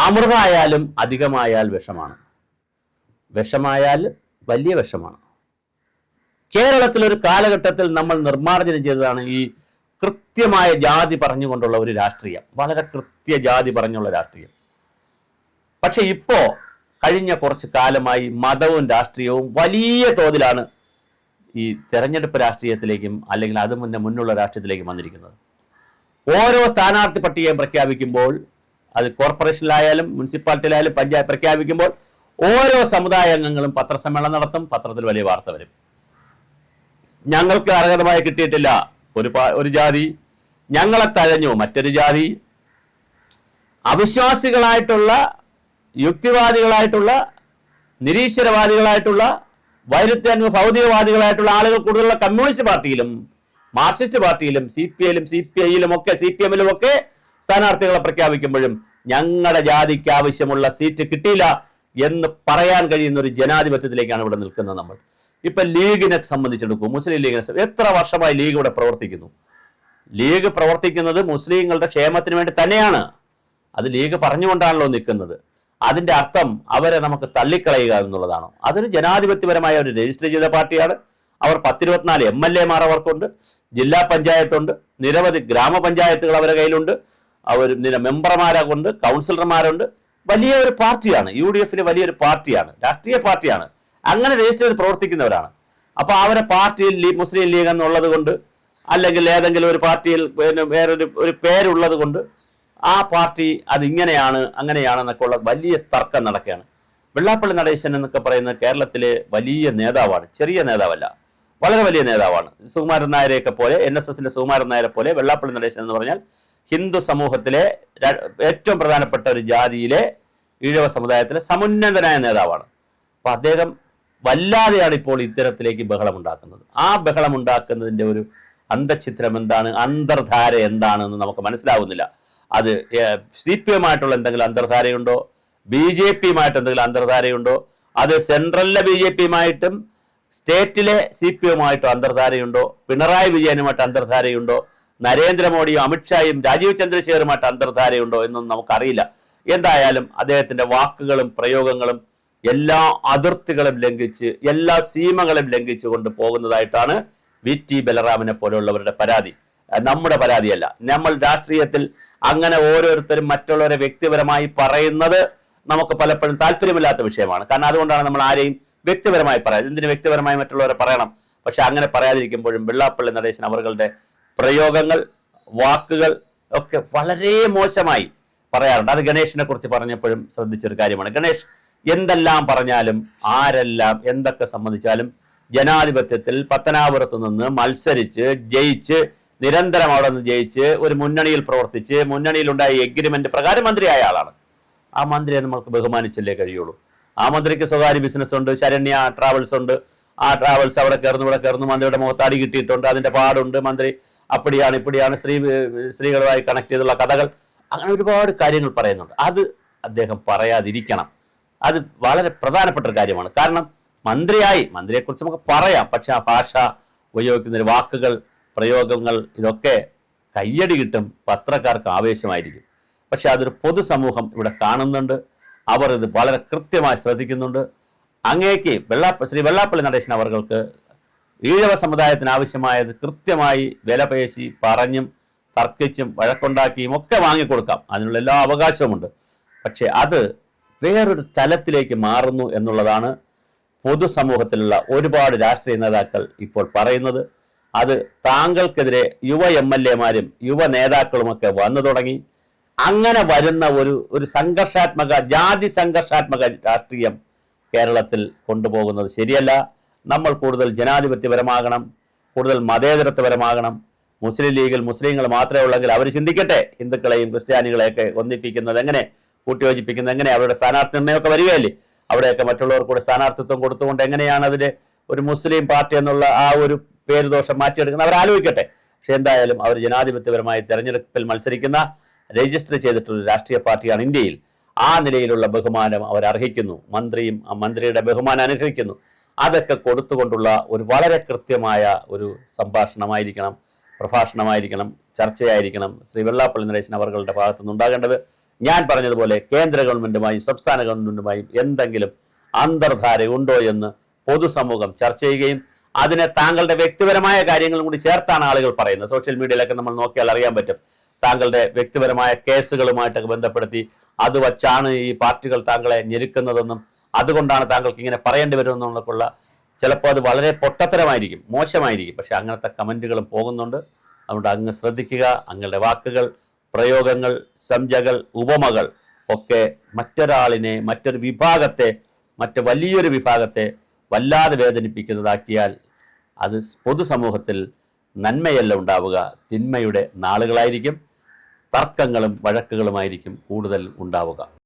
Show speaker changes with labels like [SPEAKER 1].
[SPEAKER 1] അമൃതായാലും അധികമായാൽ വിഷമാണ്, വിഷമായാൽ വലിയ വിഷമാണ്. കേരളത്തിലൊരു കാലഘട്ടത്തിൽ നമ്മൾ നിർമ്മാർജ്ജനം ചെയ്തതാണ് ഈ കൃത്യമായ ജാതി പറഞ്ഞുകൊണ്ടുള്ള ഒരു രാഷ്ട്രീയം, വളരെ ജാതി പറഞ്ഞുള്ള രാഷ്ട്രീയം. പക്ഷെ ഇപ്പോൾ കഴിഞ്ഞ കുറച്ച് കാലമായി മതവും രാഷ്ട്രീയവും വലിയ തോതിലാണ് ഈ തെരഞ്ഞെടുപ്പ് രാഷ്ട്രീയത്തിലേക്കും അല്ലെങ്കിൽ അത് മുന്നുള്ള രാഷ്ട്രീയത്തിലേക്കും വന്നിരിക്കുന്നത്. ഓരോ സ്ഥാനാർത്ഥി പട്ടികയും പ്രഖ്യാപിക്കുമ്പോൾ, അത് കോർപ്പറേഷനിലായാലും മുനിസിപ്പാലിറ്റിയിലായാലും പഞ്ചായത്ത് പ്രഖ്യാപിക്കുമ്പോൾ ഓരോ സമുദായ അംഗങ്ങളും പത്രസമ്മേളനം നടത്തും, പത്രത്തിൽ വലിയ വാർത്ത വരും. ഞങ്ങൾക്ക് അർഹതമായി കിട്ടിയിട്ടില്ല ഒരു ജാതി, ഞങ്ങളെ തഴഞ്ഞു മറ്റൊരു ജാതി. അവിശ്വാസികളായിട്ടുള്ള, യുക്തിവാദികളായിട്ടുള്ള, നിരീശ്വരവാദികളായിട്ടുള്ള, വൈരുദ്ധ്യാത്മക ഭൗതികവാദികളായിട്ടുള്ള ആളുകൾ കൂടുതലുള്ള കമ്മ്യൂണിസ്റ്റ് പാർട്ടിയിലും മാർക്സിസ്റ്റ് പാർട്ടിയിലും CPIയിലും CPIയിലും ഒക്കെ CPMലും ഒക്കെ സ്ഥാനാർത്ഥികളെ പ്രഖ്യാപിക്കുമ്പോഴും ഞങ്ങളുടെ ജാതിക്ക് ആവശ്യമുള്ള സീറ്റ് കിട്ടിയില്ല എന്ന് പറയാൻ കഴിയുന്ന ഒരു ജനാധിപത്യത്തിലേക്കാണ് ഇവിടെ നിൽക്കുന്നത് നമ്മൾ. ഇപ്പൊ ലീഗിനെ സംബന്ധിച്ചെടുക്കും, മുസ്ലിം ലീഗിനെ എത്ര വർഷമായി ലീഗ് ഇവിടെ പ്രവർത്തിക്കുന്നു? ലീഗ് പ്രവർത്തിക്കുന്നത് മുസ്ലിങ്ങളുടെ ക്ഷേമത്തിന് വേണ്ടി തന്നെയാണ്. അത് ലീഗ് പറഞ്ഞുകൊണ്ടാണല്ലോ നിൽക്കുന്നത്. അതിന്റെ അർത്ഥം അവരെ നമുക്ക് തള്ളിക്കളയുക എന്നുള്ളതാണോ? അതൊരു ജനാധിപത്യപരമായ ഒരു രജിസ്റ്റർ ചെയ്ത പാർട്ടിയാണ്. അവർ 10-24 MLAമാർ അവർക്കുണ്ട്, ജില്ലാ പഞ്ചായത്തുണ്ട്, നിരവധി ഗ്രാമപഞ്ചായത്തുകൾ അവരുടെ കയ്യിലുണ്ട്, അവർ മെമ്പർമാരെ കൊണ്ട്, കൗൺസിലർമാരുണ്ട്. വലിയ ഒരു പാർട്ടിയാണ്, UDFിലെ വലിയൊരു പാർട്ടിയാണ്, രാഷ്ട്രീയ പാർട്ടിയാണ്. അങ്ങനെ രജിസ്റ്റർ ചെയ്ത് പ്രവർത്തിക്കുന്നവരാണ്. അപ്പൊ അവരെ പാർട്ടിയിൽ മുസ്ലിം ലീഗ് എന്നുള്ളത് കൊണ്ട്, അല്ലെങ്കിൽ ഏതെങ്കിലും ഒരു പാർട്ടിയിൽ വേറൊരു പേരുള്ളത് കൊണ്ട് ആ പാർട്ടി അതിങ്ങനെയാണ് അങ്ങനെയാണെന്നൊക്കെ ഉള്ള വലിയ തർക്കം നടക്കുകയാണ്. വെള്ളാപ്പള്ളി നടേശൻ എന്നൊക്കെ പറയുന്നത് കേരളത്തിലെ വലിയ നേതാവാണ്, ചെറിയ നേതാവല്ല, വളരെ വലിയ നേതാവാണ്. സുകുമാരൻ നായരെയൊക്കെ പോലെ, NSSന്റെ സുകുമാരൻ നായരെ പോലെ വെള്ളാപ്പള്ളി നടേശൻ എന്ന് പറഞ്ഞാൽ ഹിന്ദു സമൂഹത്തിലെ ഏറ്റവും പ്രധാനപ്പെട്ട ഒരു ജാതിയിലെ ഈഴവ സമുദായത്തിലെ സമുന്നതനായ നേതാവാണ്. അപ്പൊ അദ്ദേഹം വല്ലാതെയാണ് ഇപ്പോൾ ഇത്തരത്തിലേക്ക് ബഹളമുണ്ടാക്കുന്നത്. ആ ബഹളമുണ്ടാക്കുന്നതിൻ്റെ ഒരു അന്തഛിദ്രം എന്താണ്, അന്തർധാര എന്താണെന്ന് നമുക്ക് മനസ്സിലാവുന്നില്ല. അത് CPMമായിട്ടുള്ള എന്തെങ്കിലും അന്തർധാരയുണ്ടോ, BJPയുമായിട്ട് എന്തെങ്കിലും അന്തർധാരയുണ്ടോ, അത് സെൻട്രലിലെ BJPയുമായിട്ടും സ്റ്റേറ്റിലെ CPMമായിട്ടും അന്തർധാരയുണ്ടോ, പിണറായി വിജയനുമായിട്ട് അന്തർധാരയുണ്ടോ, നരേന്ദ്രമോദിയും അമിത്ഷായും രാജീവ് ചന്ദ്രശേഖറുമായിട്ട് അന്തർധാരയുണ്ടോ എന്നൊന്നും നമുക്കറിയില്ല. എന്തായാലും അദ്ദേഹത്തിന്റെ വാക്കുകളും പ്രയോഗങ്ങളും എല്ലാ അതിർത്തികളും ലംഘിച്ച്, എല്ലാ സീമകളും ലംഘിച്ചുകൊണ്ട് പോകുന്നതായിട്ടാണ് VT ബലറാമിനെ പോലെയുള്ളവരുടെ പരാതി. നമ്മുടെ പരാതിയല്ല. നമ്മൾ രാഷ്ട്രീയത്തിൽ അങ്ങനെ ഓരോരുത്തരും മറ്റുള്ളവരെ വ്യക്തിപരമായി പറയുന്നത് നമുക്ക് പലപ്പോഴും താല്പര്യമില്ലാത്ത വിഷയമാണ്. കാരണം അതുകൊണ്ടാണ് നമ്മൾ ആരെയും വ്യക്തിപരമായി പറയുന്നത്. എന്തിന് വ്യക്തിപരമായി മറ്റുള്ളവരെ പറയണം? പക്ഷെ അങ്ങനെ പറയാതിരിക്കുമ്പോഴും വെള്ളാപ്പള്ളി നടേശൻ അവരുടെ പ്രയോഗങ്ങൾ, വാക്കുകൾ ഒക്കെ വളരെ മോശമായി പറയാറുണ്ട്. അത് ഗണേഷിനെ കുറിച്ച് പറഞ്ഞപ്പോഴും ശ്രദ്ധിച്ചൊരു കാര്യമാണ്. ഗണേഷ് എന്തെല്ലാം പറഞ്ഞാലും, ആരെല്ലാം എന്തൊക്കെ സംബന്ധിച്ചാലും ജനാധിപത്യത്തിൽ പത്തനാപുരത്ത് നിന്ന് മത്സരിച്ച് ജയിച്ച്, നിരന്തരം അവിടെ നിന്ന് ജയിച്ച്, ഒരു മുന്നണിയിൽ പ്രവർത്തിച്ച്, മുന്നണിയിലുണ്ടായ എഗ്രിമെന്റ് പ്രകാരം മന്ത്രിയായ ആളാണ്. ആ മന്ത്രിയെ നമ്മൾക്ക് ബഹുമാനിച്ചല്ലേ കഴിയുള്ളൂ. ആ മന്ത്രിക്ക് സ്വകാര്യ ബിസിനസ് ഉണ്ട്, ശരണ്യ ട്രാവൽസ് ഉണ്ട്. ആ ട്രാവൽസ് അവിടെ കയറുന്നു ഇവിടെ കയറുന്നു, മന്ത്രിയുടെ മുഖത്താടി കിട്ടിയിട്ടുണ്ട്, അതിന്റെ പാടുണ്ട്. മന്ത്രി അപ്പടിയാണ് ഇപ്പടിയാണ്, സ്ത്രീകളുമായി കണക്ട് ചെയ്തുള്ള കഥകൾ, അങ്ങനെ ഒരുപാട് കാര്യങ്ങൾ പറയുന്നുണ്ട്. അത് അദ്ദേഹം പറയാതിരിക്കണം. അത് വളരെ പ്രധാനപ്പെട്ട ഒരു കാര്യമാണ്. കാരണം മന്ത്രിയെക്കുറിച്ച് നമുക്ക് പറയാം, പക്ഷെ ആ ഭാഷ ഉപയോഗിക്കുന്ന വാക്കുകൾ, പ്രയോഗങ്ങൾ ഇതൊക്കെ കയ്യടി കിട്ടും, പത്രക്കാർക്ക് ആവേശമായിരിക്കും. പക്ഷെ അതൊരു പൊതുസമൂഹം ഇവിടെ കാണുന്നുണ്ട്, അവർ ഇത് വളരെ കൃത്യമായി ശ്രദ്ധിക്കുന്നുണ്ട്. അങ്ങേക്ക് ശ്രീ വെള്ളാപ്പള്ളി നടേശൻ അവർക്ക് ഈഴവ സമുദായത്തിന് ആവശ്യമായത് കൃത്യമായി വിലപേശി പറഞ്ഞും തർക്കിച്ചും വഴക്കുണ്ടാക്കിയും ഒക്കെ വാങ്ങിക്കൊടുക്കാം, അതിനുള്ള എല്ലാ അവകാശവുമുണ്ട്. പക്ഷെ അത് വേറൊരു തലത്തിലേക്ക് മാറുന്നു എന്നുള്ളതാണ് പൊതുസമൂഹത്തിലുള്ള ഒരുപാട് രാഷ്ട്രീയ നേതാക്കൾ ഇപ്പോൾ പറയുന്നത്. അത് താങ്കൾക്കെതിരെ യുവ MLAമാരും യുവ നേതാക്കളുമൊക്കെ വന്നു തുടങ്ങി. അങ്ങനെ വരുന്ന ഒരു സംഘർഷാത്മക, ജാതി സംഘർഷാത്മക രാഷ്ട്രീയം കേരളത്തിൽ കൊണ്ടുപോകുന്നത് ശരിയല്ല. നമ്മൾ കൂടുതൽ ജനാധിപത്യപരമാകണം, കൂടുതൽ മതേതരത്വപരമാകണം. മുസ്ലിം ലീഗിൽ മുസ്ലിങ്ങൾ മാത്രമേ ഉള്ളെങ്കിൽ അവർ ചിന്തിക്കട്ടെ, ഹിന്ദുക്കളെയും ക്രിസ്ത്യാനികളെയൊക്കെ ഒന്നിപ്പിക്കുന്നത് എങ്ങനെ, കൂട്ടിയോജിപ്പിക്കുന്നത് എങ്ങനെ, അവരുടെ സ്ഥാനാർത്ഥി നിർണ്ണയമൊക്കെ വരികയല്ലേ, അവിടെയൊക്കെ മറ്റുള്ളവർ കൂടെ സ്ഥാനാർത്ഥിത്വം കൊടുത്തുകൊണ്ട് എങ്ങനെയാണ് അതിന് ഒരു മുസ്ലിം പാർട്ടി എന്നുള്ള ആ ഒരു പേരുദോഷം മാറ്റിയെടുക്കുന്നത്, അവർ ആലോചിക്കട്ടെ. പക്ഷെ എന്തായാലും അവർ ജനാധിപത്യപരമായി തെരഞ്ഞെടുപ്പിൽ മത്സരിക്കുന്ന, രജിസ്റ്റർ ചെയ്തിട്ടുള്ള രാഷ്ട്രീയ പാർട്ടിയാണ് ഇന്ത്യയിൽ. ആ നിലയിലുള്ള ബഹുമാനം അവർ അർഹിക്കുന്നു. മന്ത്രിയും ആ മന്ത്രിയുടെ ബഹുമാനം അനുഗ്രഹിക്കുന്നു. അതൊക്കെ കൊടുത്തുകൊണ്ടുള്ള ഒരു വളരെ കൃത്യമായ ഒരു സംഭാഷണമായിരിക്കണം, പ്രഭാഷണമായിരിക്കണം, ചർച്ചയായിരിക്കണം ശ്രീ വെള്ളാപ്പള്ളി നടേശൻ അവരുടെ ഭാഗത്തുനിന്ന് ഉണ്ടാകേണ്ടത്. ഞാൻ പറഞ്ഞതുപോലെ കേന്ദ്ര ഗവൺമെന്റുമായും സംസ്ഥാന ഗവൺമെന്റുമായും എന്തെങ്കിലും അന്തർധാര ഉണ്ടോ എന്ന് പൊതുസമൂഹം ചർച്ച ചെയ്യുകയും അതിനെ താങ്കളുടെ വ്യക്തിപരമായ കാര്യങ്ങളും കൂടി ചേർത്താണ് ആളുകൾ പറയുന്നത്. സോഷ്യൽ മീഡിയയിലൊക്കെ നമ്മൾ നോക്കിയാൽ അറിയാൻ പറ്റും. താങ്കളുടെ വ്യക്തിപരമായ കേസുകളുമായിട്ടൊക്കെ ബന്ധപ്പെടുത്തി അത് വച്ചാണ് ഈ പാർട്ടികൾ താങ്കളെ ഞെരുക്കുന്നതെന്നും അതുകൊണ്ടാണ് താങ്കൾക്ക് ഇങ്ങനെ പറയേണ്ടി വരുമെന്നുള്ളൊക്കെയുള്ള ചിലപ്പോൾ അത് വളരെ പൊട്ടത്തരമായിരിക്കും, മോശമായിരിക്കും. പക്ഷെ അങ്ങനത്തെ കമൻറ്റുകളും പോകുന്നുണ്ട്. അതുകൊണ്ട് അങ്ങ് ശ്രദ്ധിക്കുക. അങ്ങയുടെ വാക്കുകൾ, പ്രയോഗങ്ങൾ, സംജ്ഞകൾ, ഉപമകൾ ഒക്കെ മറ്റൊരാളിനെ, മറ്റൊരു വിഭാഗത്തെ, മറ്റ് വലിയൊരു വിഭാഗത്തെ വല്ലാതെ വേദനിപ്പിക്കുന്നതാക്കിയാൽ അത് പൊതുസമൂഹത്തിൽ നന്മയല്ല ഉണ്ടാവുക, തിന്മയുടെ നാളുകളായിരിക്കും. തർക്കങ്ങളും വഴക്കുകളുമായിരിക്കും കൂടുതൽ ഉണ്ടാവുക.